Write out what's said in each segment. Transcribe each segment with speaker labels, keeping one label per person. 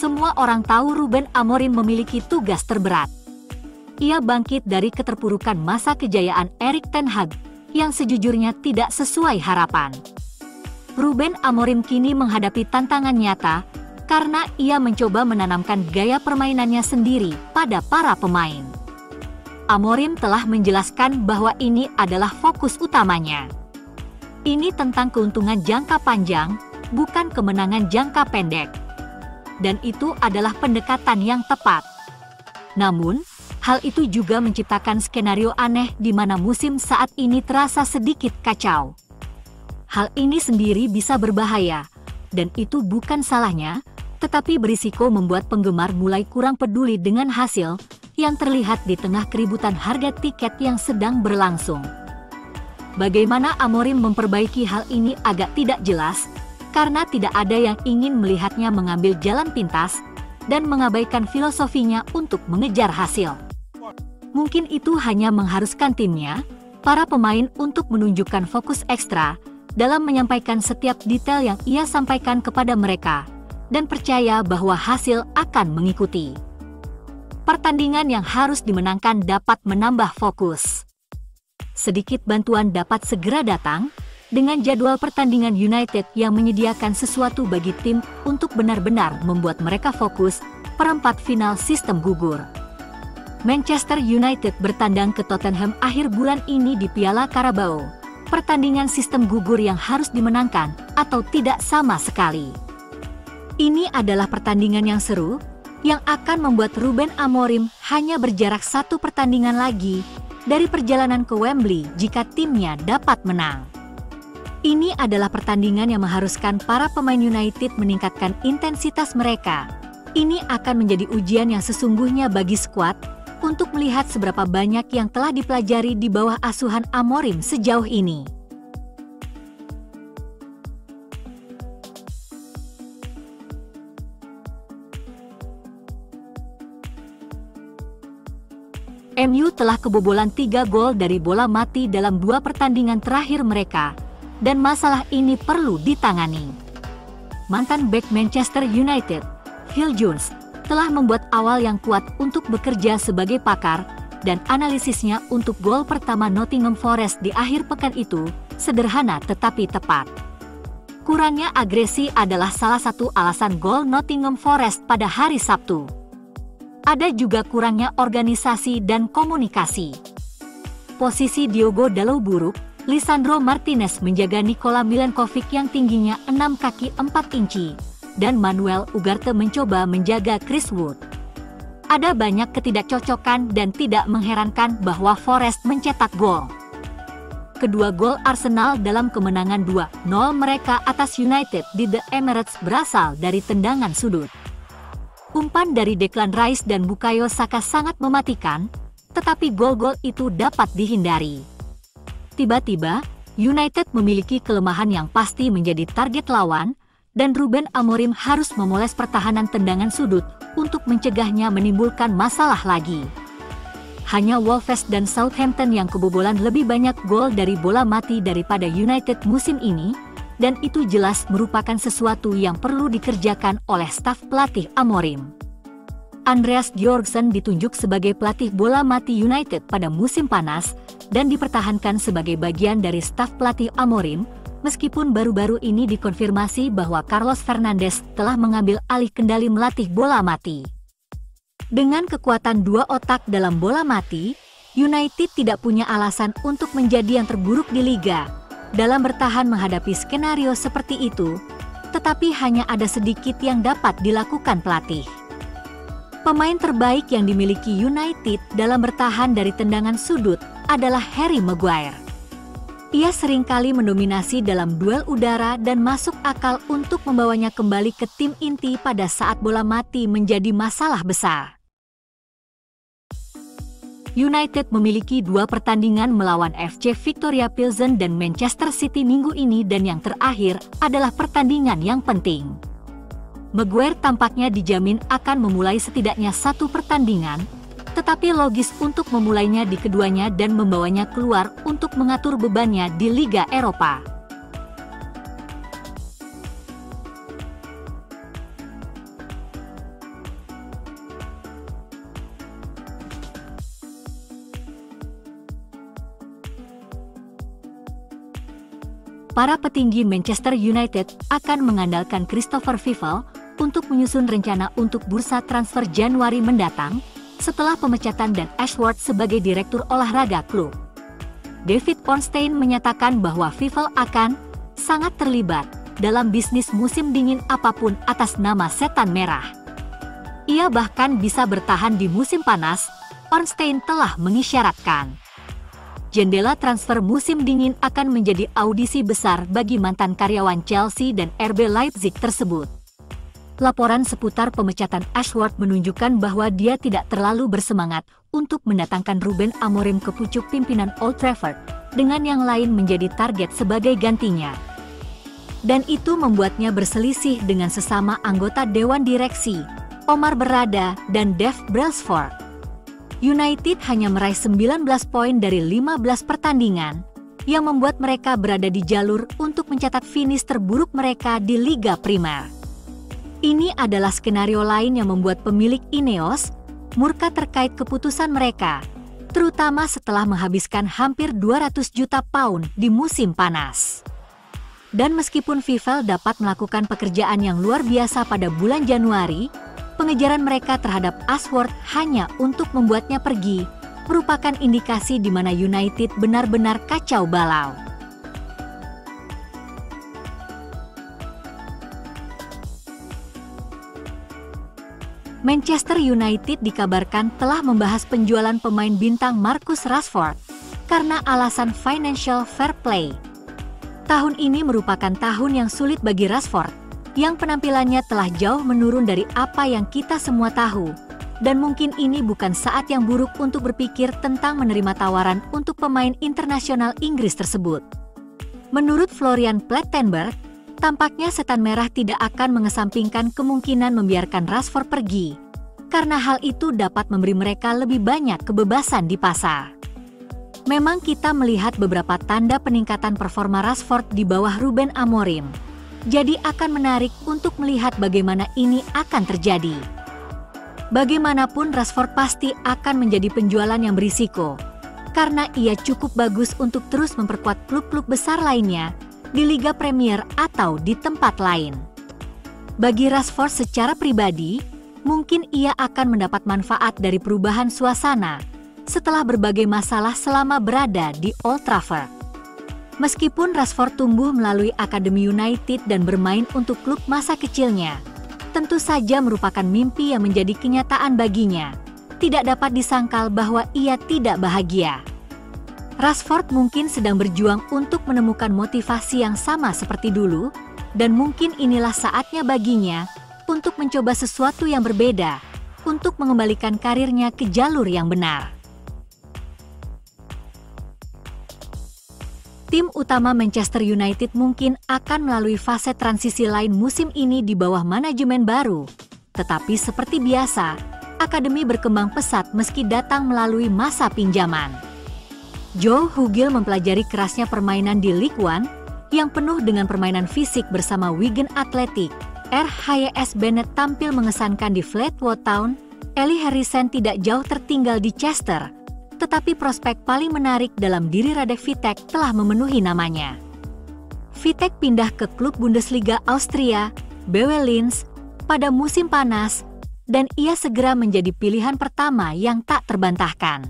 Speaker 1: semua orang tahu Ruben Amorim memiliki tugas terberat. Ia bangkit dari keterpurukan masa kejayaan Erik ten Hag yang sejujurnya tidak sesuai harapan. Ruben Amorim kini menghadapi tantangan nyata karena ia mencoba menanamkan gaya permainannya sendiri pada para pemain. Amorim telah menjelaskan bahwa ini adalah fokus utamanya. Ini tentang keuntungan jangka panjang, bukan kemenangan jangka pendek. Dan itu adalah pendekatan yang tepat. Namun, hal itu juga menciptakan skenario aneh di mana musim saat ini terasa sedikit kacau. Hal ini sendiri bisa berbahaya, dan itu bukan salahnya, tetapi berisiko membuat penggemar mulai kurang peduli dengan hasil yang terlihat di tengah keributan harga tiket yang sedang berlangsung. Bagaimana Amorim memperbaiki hal ini agak tidak jelas, karena tidak ada yang ingin melihatnya mengambil jalan pintas dan mengabaikan filosofinya untuk mengejar hasil. Mungkin itu hanya mengharuskan timnya, para pemain untuk menunjukkan fokus ekstra dalam menyampaikan setiap detail yang ia sampaikan kepada mereka, dan percaya bahwa hasil akan mengikuti. Pertandingan yang harus dimenangkan dapat menambah fokus. Sedikit bantuan dapat segera datang, dengan jadwal pertandingan United yang menyediakan sesuatu bagi tim untuk benar-benar membuat mereka fokus perempat final sistem gugur. Manchester United bertandang ke Tottenham akhir bulan ini di Piala Carabao. Pertandingan sistem gugur yang harus dimenangkan atau tidak sama sekali. Ini adalah pertandingan yang seru, yang akan membuat Ruben Amorim hanya berjarak satu pertandingan lagi dari perjalanan ke Wembley jika timnya dapat menang. Ini adalah pertandingan yang mengharuskan para pemain United meningkatkan intensitas mereka. Ini akan menjadi ujian yang sesungguhnya bagi skuad untuk melihat seberapa banyak yang telah dipelajari di bawah asuhan Amorim sejauh ini. MU telah kebobolan 3 gol dari bola mati dalam 2 pertandingan terakhir mereka, dan masalah ini perlu ditangani. Mantan bek Manchester United, Phil Jones, telah membuat awal yang kuat untuk bekerja sebagai pakar, dan analisisnya untuk gol pertama Nottingham Forest di akhir pekan itu sederhana tetapi tepat. Kurangnya agresi adalah salah satu alasan gol Nottingham Forest pada hari Sabtu. Ada juga kurangnya organisasi dan komunikasi. Posisi Diogo Dalot buruk, Lisandro Martinez menjaga Nikola Milenkovic yang tingginya 6 kaki 4 inci, dan Manuel Ugarte mencoba menjaga Chris Wood. Ada banyak ketidakcocokan dan tidak mengherankan bahwa Forest mencetak gol. Kedua gol Arsenal dalam kemenangan 2-0 mereka atas United di The Emirates berasal dari tendangan sudut. Umpan dari Declan Rice dan Bukayo Saka sangat mematikan, tetapi gol-gol itu dapat dihindari. Tiba-tiba, United memiliki kelemahan yang pasti menjadi target lawan, dan Ruben Amorim harus memoles pertahanan tendangan sudut untuk mencegahnya menimbulkan masalah lagi. Hanya Wolves dan Southampton yang kebobolan lebih banyak gol dari bola mati daripada United musim ini, dan itu jelas merupakan sesuatu yang perlu dikerjakan oleh staf pelatih Amorim. Andreas Bjorksen ditunjuk sebagai pelatih bola mati United pada musim panas, dan dipertahankan sebagai bagian dari staf pelatih Amorim, meskipun baru-baru ini dikonfirmasi bahwa Carlos Fernandes telah mengambil alih kendali melatih bola mati. Dengan kekuatan dua otak dalam bola mati, United tidak punya alasan untuk menjadi yang terburuk di liga dalam bertahan menghadapi skenario seperti itu, tetapi hanya ada sedikit yang dapat dilakukan pelatih. Pemain terbaik yang dimiliki United dalam bertahan dari tendangan sudut adalah Harry Maguire. Ia seringkali mendominasi dalam duel udara dan masuk akal untuk membawanya kembali ke tim inti pada saat bola mati menjadi masalah besar. United memiliki 2 pertandingan melawan FC Victoria Pilsen dan Manchester City minggu ini, dan yang terakhir adalah pertandingan yang penting. Maguire tampaknya dijamin akan memulai setidaknya 1 pertandingan, tetapi logis untuk memulainya di keduanya dan membawanya keluar untuk mengatur bebannya di Liga Eropa. para petinggi Manchester United akan mengandalkan Christopher Fifel untuk menyusun rencana untuk bursa transfer Januari mendatang setelah pemecatan Dan Ashworth sebagai direktur olahraga klub. David Ornstein menyatakan bahwa Fifel akan sangat terlibat dalam bisnis musim dingin apapun atas nama Setan Merah. Ia bahkan bisa bertahan di musim panas, Ornstein telah mengisyaratkan. Jendela transfer musim dingin akan menjadi audisi besar bagi mantan karyawan Chelsea dan RB Leipzig tersebut. Laporan seputar pemecatan Ashworth menunjukkan bahwa dia tidak terlalu bersemangat untuk mendatangkan Ruben Amorim ke pucuk pimpinan Old Trafford, dengan yang lain menjadi target sebagai gantinya. Dan itu membuatnya berselisih dengan sesama anggota Dewan Direksi, Omar Berrada dan Dave Brailsford. United hanya meraih 19 poin dari 15 pertandingan, yang membuat mereka berada di jalur untuk mencatat finish terburuk mereka di Liga Primer. Ini adalah skenario lain yang membuat pemilik Ineos murka terkait keputusan mereka, terutama setelah menghabiskan hampir 200 juta pound di musim panas. Dan meskipun Fifel dapat melakukan pekerjaan yang luar biasa pada bulan Januari, pengejaran mereka terhadap Ashworth hanya untuk membuatnya pergi, merupakan indikasi di mana United benar-benar kacau balau. Manchester United dikabarkan telah membahas penjualan pemain bintang Marcus Rashford karena alasan financial fair play. Tahun ini merupakan tahun yang sulit bagi Rashford, yang penampilannya telah jauh menurun dari apa yang kita semua tahu, dan mungkin ini bukan saat yang buruk untuk berpikir tentang menerima tawaran untuk pemain internasional Inggris tersebut. Menurut Florian Plettenberg, tampaknya Setan Merah tidak akan mengesampingkan kemungkinan membiarkan Rashford pergi, karena hal itu dapat memberi mereka lebih banyak kebebasan di pasar. Memang kita melihat beberapa tanda peningkatan performa Rashford di bawah Ruben Amorim. Jadi akan menarik untuk melihat bagaimana ini akan terjadi. Bagaimanapun Rashford pasti akan menjadi penjualan yang berisiko, karena ia cukup bagus untuk terus memperkuat klub-klub besar lainnya di Liga Premier atau di tempat lain. Bagi Rashford secara pribadi, mungkin ia akan mendapat manfaat dari perubahan suasana setelah berbagai masalah selama berada di Old Trafford. Meskipun Rashford tumbuh melalui Akademi United dan bermain untuk klub masa kecilnya, tentu saja merupakan mimpi yang menjadi kenyataan baginya. Tidak dapat disangkal bahwa ia tidak bahagia. Rashford mungkin sedang berjuang untuk menemukan motivasi yang sama seperti dulu, dan mungkin inilah saatnya baginya untuk mencoba sesuatu yang berbeda, untuk mengembalikan karirnya ke jalur yang benar. Tim utama Manchester United mungkin akan melalui fase transisi lain musim ini di bawah manajemen baru. Tetapi seperti biasa, akademi berkembang pesat meski datang melalui masa pinjaman. Joe Hugill mempelajari kerasnya permainan di League One yang penuh dengan permainan fisik bersama Wigan Athletic. RHYS Bennett tampil mengesankan di Fleetwood Town. Eli Harrison tidak jauh tertinggal di Chester. Tetapi prospek paling menarik dalam diri Radek Vitek telah memenuhi namanya. Vitek pindah ke klub Bundesliga Austria, BW Linz, pada musim panas, dan ia segera menjadi pilihan pertama yang tak terbantahkan.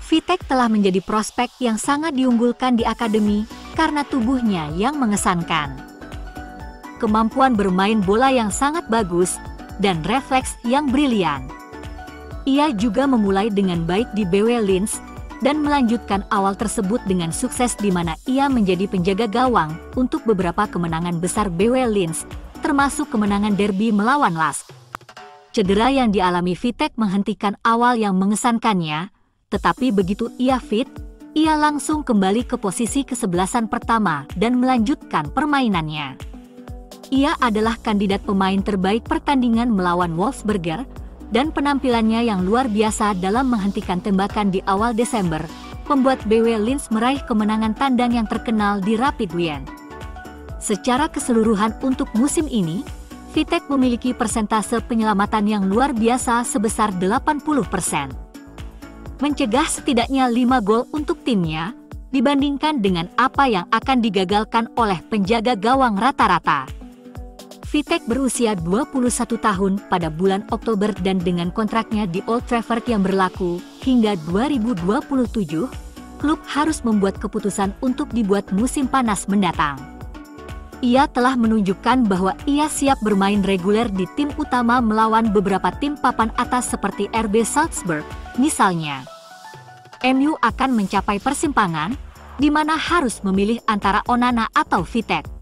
Speaker 1: Vitek telah menjadi prospek yang sangat diunggulkan di akademi karena tubuhnya yang mengesankan. Kemampuan bermain bola yang sangat bagus, dan refleks yang brilian. Ia juga memulai dengan baik di BW Linz dan melanjutkan awal tersebut dengan sukses di mana ia menjadi penjaga gawang untuk beberapa kemenangan besar BW Linz, termasuk kemenangan derby melawan LASK. Cedera yang dialami Vitek menghentikan awal yang mengesankannya, tetapi begitu ia fit, ia langsung kembali ke posisi kesebelasan pertama dan melanjutkan permainannya. Ia adalah kandidat pemain terbaik pertandingan melawan Wolfsberger, dan penampilannya yang luar biasa dalam menghentikan tembakan di awal Desember membuat BW Linz meraih kemenangan tandang yang terkenal di Rapid Wien. Secara keseluruhan untuk musim ini, Vitek memiliki persentase penyelamatan yang luar biasa sebesar 80%. Mencegah setidaknya 5 gol untuk timnya, dibandingkan dengan apa yang akan digagalkan oleh penjaga gawang rata-rata. Vitek berusia 21 tahun pada bulan Oktober dan dengan kontraknya di Old Trafford yang berlaku hingga 2027, klub harus membuat keputusan untuk dibuat musim panas mendatang. Ia telah menunjukkan bahwa ia siap bermain reguler di tim utama melawan beberapa tim papan atas seperti RB Salzburg, misalnya. MU akan mencapai persimpangan, di mana harus memilih antara Onana atau Vitek.